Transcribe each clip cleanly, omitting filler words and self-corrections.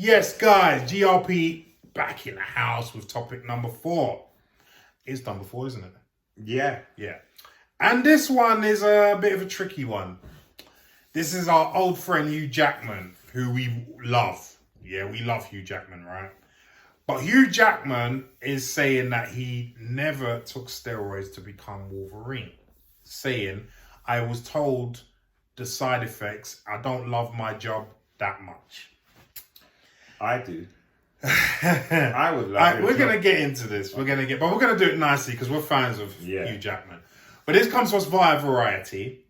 Yes, guys, GRP back in the house with topic number 4. It's number 4, isn't it? Yeah. Yeah. And this one is a bit of a tricky one. This is our old friend Hugh Jackman, who we love. Yeah, we love Hugh Jackman, right? But Hugh Jackman is saying that he never took steroids to become Wolverine. Saying, I was told the side effects, I don't love my job that much. I do. I would love it. We're going to get into this. But we're going to do it nicely because we're fans of Hugh Jackman. But this comes to us via Variety.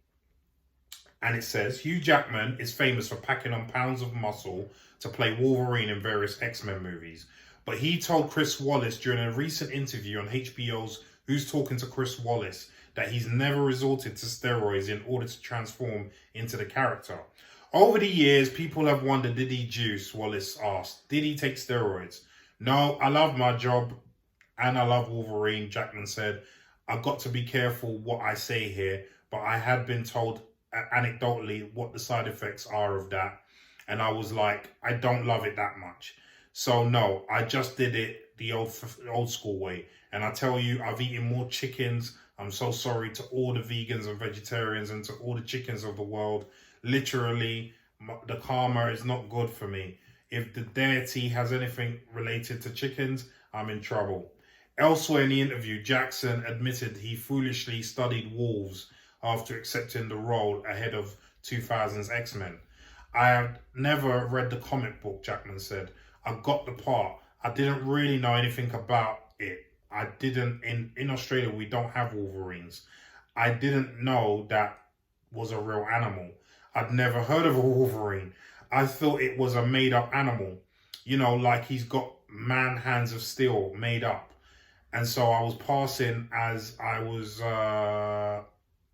And it says, Hugh Jackman is famous for packing on pounds of muscle to play Wolverine in various X-Men movies. But he told Chris Wallace during a recent interview on HBO's Who's Talking to Chris Wallace that he's never resorted to steroids in order to transform into the character. Over the years, people have wondered, did he juice? Wallace asked. Did he take steroids? No, I love my job and I love Wolverine, Jackman said. I've got to be careful what I say here, but I had been told anecdotally what the side effects are of that. And I was like, I don't love it that much. So no, I just did it the old school way. And I tell you, I've eaten more chickens. I'm so sorry to all the vegans and vegetarians and to all the chickens of the world. Literally, the karma is not good for me. If the deity has anything related to chickens, I'm in trouble. Elsewhere in the interview, Jackson admitted he foolishly studied wolves after accepting the role ahead of 2000's X-Men. I have never read the comic book, Jackman said. I got the part. I didn't really know anything about it. I didn't, in Australia, we don't have Wolverines. I didn't know that was a real animal. I'd never heard of a Wolverine. I thought it was a made-up animal. You know, like he's got man hands of steel made up. And so I was passing as I was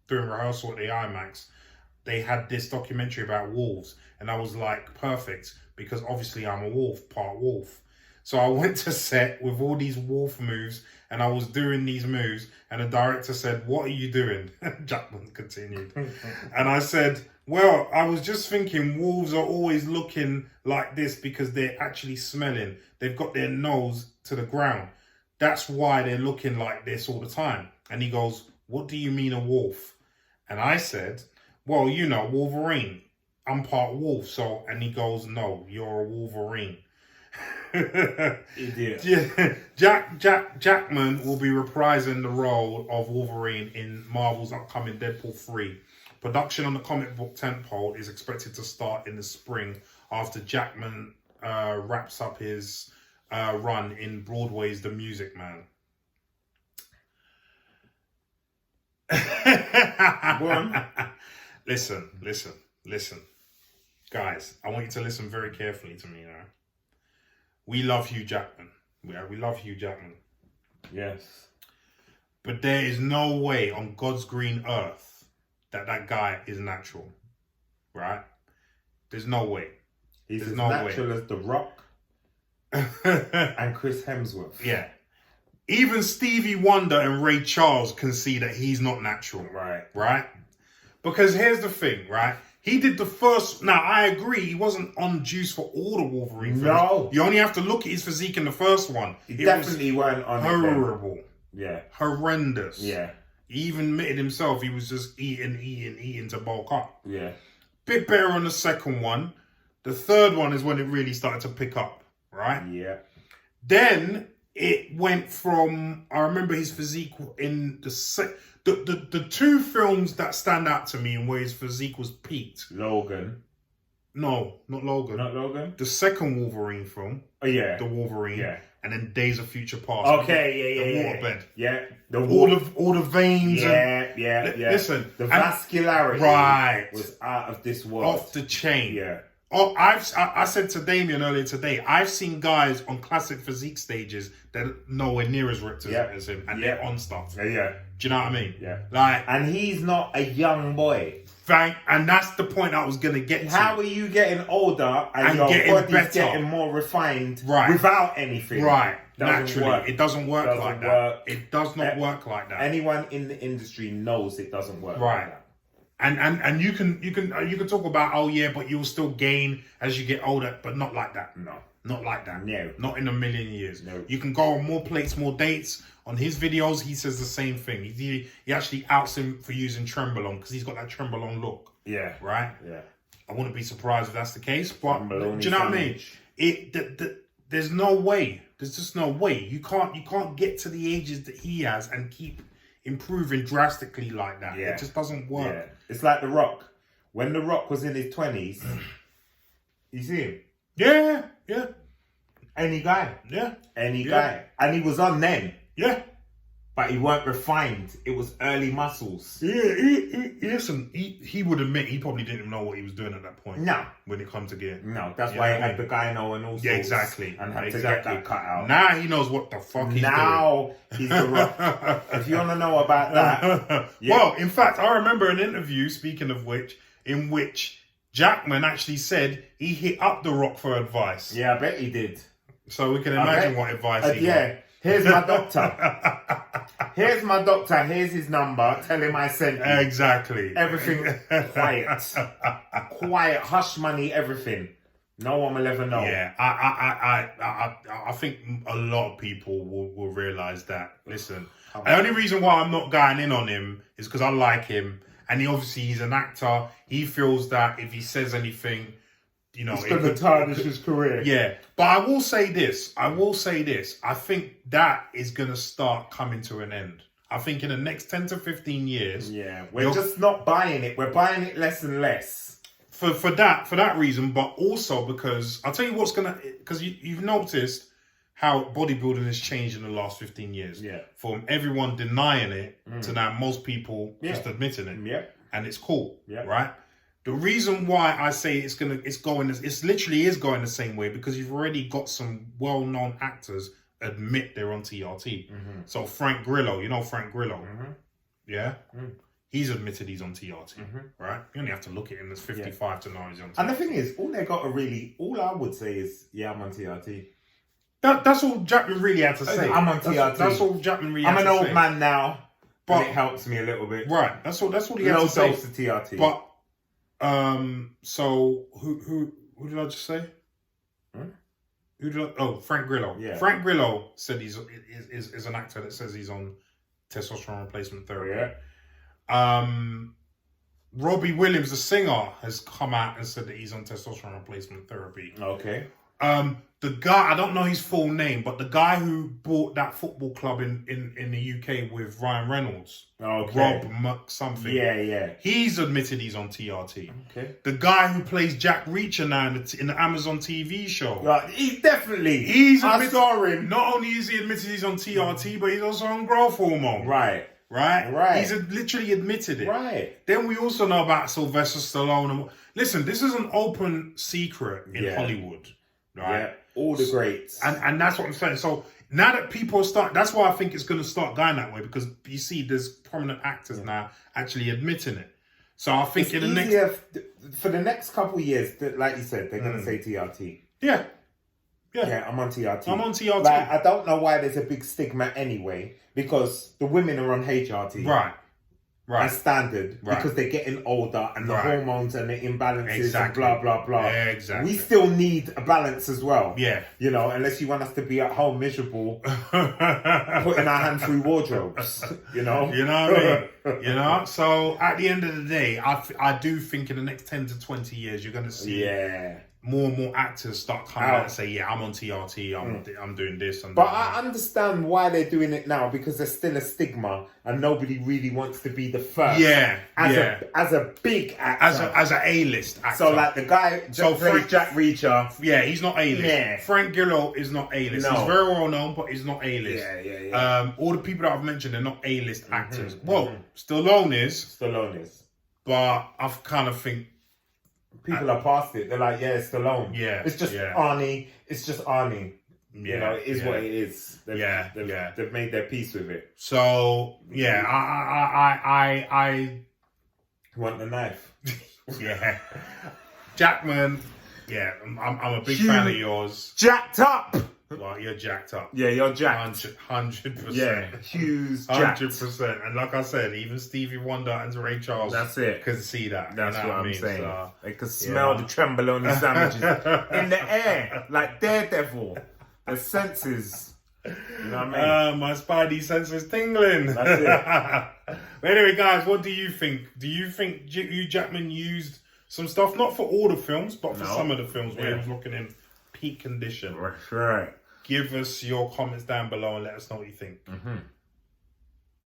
doing rehearsal at the IMAX. They had this documentary about wolves. And I was like, perfect. Because obviously I'm a wolf, part wolf. So I went to set with all these wolf moves. And I was doing these moves. And the director said, what are you doing? Jackman continued. And I said, well, I was just thinking wolves are always looking like this because they're actually smelling. They've got their nose to the ground. That's why they're looking like this all the time. And he goes, what do you mean a wolf? And I said, well, you know, Wolverine. I'm part wolf. So, and he goes, no, you're a Wolverine. Idiot. Jackman will be reprising the role of Wolverine in Marvel's upcoming Deadpool 3. Production on the comic book tentpole is expected to start in the spring after Jackman wraps up his run in Broadway's The Music Man. Listen. Guys, I want you to listen very carefully to me now. We love Hugh Jackman. Yeah, we love Hugh Jackman. Yes. But there is no way on God's green earth that guy is natural. Right? There's no way. He's as natural as The Rock and Chris Hemsworth. Yeah. Even Stevie Wonder and Ray Charles can see that he's not natural. Right? Because here's the thing, right? He did the first... Now, I agree, he wasn't on juice for all the Wolverine films. No. You only have to look at his physique in the first one. He definitely weren't on horrible. Yeah. Horrendous. Yeah. He even admitted himself he was just eating to bulk up. Yeah. Bit better on the second one. The third one is when it really started to pick up, right? Yeah. Then it went from... I remember his physique in the two films that stand out to me and where his physique was peaked. Logan. No, not Logan. Not Logan? The second Wolverine film. Oh, yeah. The Wolverine. Yeah. And then Days of Future Past. Okay, The waterbed. Yeah. All the veins. Yeah. Listen. The vascularity was out of this world. Off the chain. Yeah. Oh, I said to Damien earlier today, I've seen guys on classic physique stages that are nowhere near as ripped as him, and they're on stuff. Yeah. Do you know what I mean? Yeah. Like, and he's not a young boy. And that's the point I was going to get to. How are you getting older and your body's getting more refined without anything? Right. Naturally. It doesn't work like that. It does not work like that. Anyone in the industry knows it doesn't work like that. And you can talk about, oh yeah, but you'll still gain as you get older, but not like that. No. Not like that. No. Not in a million years. No. You can go on more plates, more dates. On his videos, he says the same thing. He actually outs him for using Trenbolone because he's got that Trenbolone look. Yeah. Right? Yeah. I wouldn't be surprised if that's the case, but do Trenbolone you know what I mean? There's no way. There's just no way. You can't get to the ages that he has and keep improving drastically like that. Yeah. It just doesn't work. Yeah. It's like The Rock. When The Rock was in his 20s, you see him? Yeah, yeah. Any guy. Yeah. Any guy. And he was on then. Yeah. But he weren't refined. It was early muscles. Yeah, listen, he would admit he probably didn't even know what he was doing at that point. No. When it comes to gear. No, that's why he had the gyno and all sorts. Yeah, exactly. And had to get that cut out. Now he knows what the fuck he's doing. Now he's The Rock. If you want to know about that. Yeah. Well, in fact, I remember an interview, speaking of which, in which Jackman actually said he hit up The Rock for advice. Yeah, I bet he did. So we can imagine what advice he got. Yeah. Here's my doctor. Here's my doctor. Here's his number. Tell him I sent you. Exactly. Everything quiet. Quiet. Hush money. Everything. No one will ever know. Yeah. I think a lot of people will realise that. Listen, the only reason why I'm not going in on him is because I like him. And he's an actor. He feels that if he says anything, you know, it's going to tarnish his career. Yeah. But I will say this. I think that is going to start coming to an end. I think in the next 10 to 15 years. Yeah. We're just not buying it. We're buying it less and less. For that reason, but also because I'll tell you what's going to, because you've noticed how bodybuilding has changed in the last 15 years. Yeah. From everyone denying it to now most people just admitting it. Yeah. And it's cool. Yeah. Right? The reason why I say it's literally is going the same way because you've already got some well-known actors admit they're on TRT. Mm-hmm. So Frank Grillo, you know Frank Grillo, yeah, he's admitted he's on TRT, right? You only have to look at him as 55 to know he's on TRT. And the thing is, all I would say is, yeah, I'm on TRT. That's all Jackman really had to say. I'm on TRT. That's all Jackman really had to say. I'm an old man now, but it helps me a little bit. Right. That's all he had to say. No dose to TRT. But so who did I just say? Frank Grillo. Yeah. Frank Grillo said he's an actor that says he's on testosterone replacement therapy. Yeah. Robbie Williams, the singer, has come out and said that he's on testosterone replacement therapy. Okay. The guy, I don't know his full name, but the guy who bought that football club in the UK with Ryan Reynolds, Rob something. Yeah. He's admitted he's on TRT. Okay. The guy who plays Jack Reacher now in the Amazon TV show. Right. I saw him. Not only is he admitted he's on TRT, but he's also on growth hormone. Right. He's literally admitted it. Right. Then we also know about Sylvester Stallone. Listen, this is an open secret in Hollywood. Right. Yeah. All the greats. And that's what I'm saying. So now that people that's why I think it's going to start going that way, because you see there's prominent actors now actually admitting it. So I think for the next couple of years, like you said, they're going to say TRT. Yeah, I'm on TRT. I'm on TRT. Like, I don't know why there's a big stigma anyway, because the women are on HRT. Right. As standard, because they're getting older and the hormones and the imbalances and blah, blah, blah. Yeah, exactly. We still need a balance as well. Yeah. You know, unless you want us to be at home miserable, putting our hand through wardrobes, you know? You know what I mean? You know? So at the end of the day, I do think in the next 10 to 20 years, you're going to see more and more actors start coming out and say, yeah, I'm on TRT, I'm doing this. But I understand why they're doing it now, because there's still a stigma and nobody really wants to be the first. As a big actor. As a A-list actor. So like the guy plays Jack Reacher. Yeah, he's not A-list. Yeah. Frank Grillo is not A-list. No. He's very well known, but he's not A-list. Yeah. All the people that I've mentioned, they're not A-list actors. Well, Stallone is. But I kind of think people are past it. They're like, it's Stallone. Yeah. It's just Arnie. It's just Arnie. Yeah, you know, it is what it is. They've made their peace with it. So I want the knife. Yeah, Jackman. Yeah, I'm a big fan of yours. Jacked up. Well, you're jacked up. Yeah, you're jacked. 100%. Yeah, Hugh's jacked. 100%. And like I said, even Stevie Wonder and Ray Charles could see that. That's you know what I'm mean? saying. So, they could smell the trembolone sandwiches in the air, like Daredevil. The senses. You know what I mean? My spidey senses tingling. That's it. But anyway, guys, what do you think? Do you think Hugh Jackman used some stuff, not for all the films, but for some of the films where he was looking in peak condition? Right. Give us your comments down below and let us know what you think.